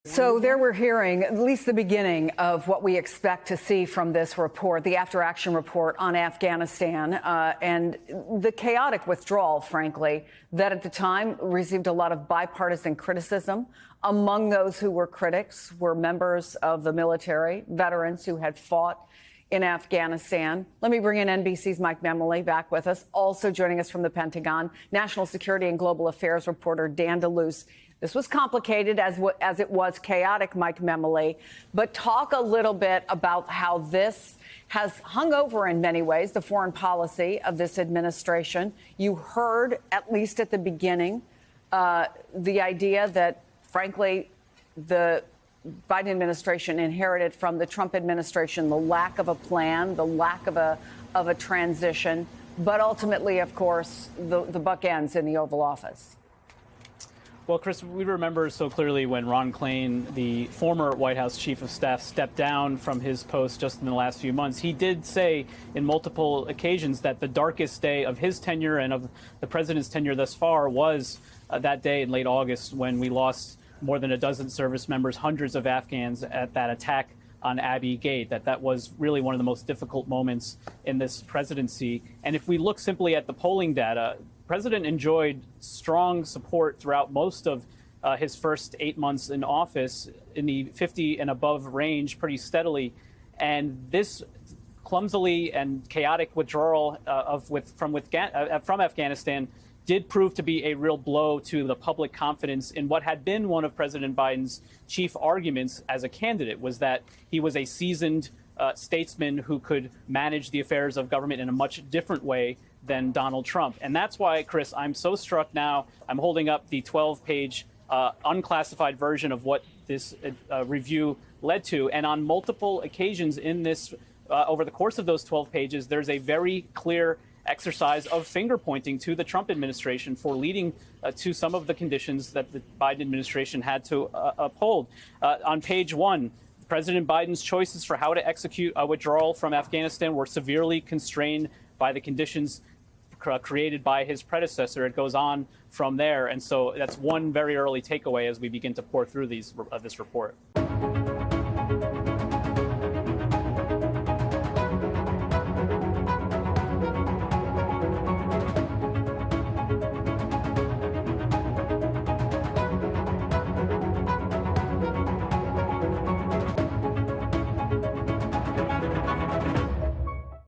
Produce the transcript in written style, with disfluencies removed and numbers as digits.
So there we're hearing at least the beginning of what we expect to see from this report, the after-action report on Afghanistan, and the chaotic withdrawal, frankly, that at the time received a lot of bipartisan criticism. Among those who were critics were members of the military, veterans who had fought in Afghanistan. Let me bring in NBC's Mike Memoli back with us. Also joining us from the Pentagon, National Security and Global Affairs reporter Dan DeLuce. This was complicated as it was chaotic, Mike Memoli. But talk a little bit about how this has hung over in many ways the foreign policy of this administration. You heard, at least at the beginning, the idea that, frankly, the Biden administration inherited from the Trump administration the lack of a plan, the lack of a transition. But ultimately, of course, the buck ends in the Oval Office. Well, Chris, we remember so clearly when Ron Klain, the former White House chief of staff, stepped down from his post just in the last few months. He did say in multiple occasions that the darkest day of his tenure and of the president's tenure thus far was that day in late August when we lost more than a dozen service members, hundreds of Afghans at that attack on Abbey Gate, that was really one of the most difficult moments in this presidency. And if we look simply at the polling data, the president enjoyed strong support throughout most of his first 8 months in office in the 50 and above range pretty steadily. And this clumsily and chaotic withdrawal from Afghanistan did prove to be a real blow to the public confidence in what had been one of President Biden's chief arguments as a candidate, was that he was a seasoned statesman who could manage the affairs of government in a much different way than Donald Trump. And that's why, Chris, I'm so struck now. I'm holding up the 12-page unclassified version of what this review led to. And on multiple occasions in this, over the course of those 12 pages, there's a very clear exercise of finger pointing to the Trump administration for leading to some of the conditions that the Biden administration had to uphold. On page 1, President Biden's choices for how to execute a withdrawal from Afghanistan were severely constrained by the conditions created by his predecessor. It goes on from there. And so that's one very early takeaway as we begin to pour through this report.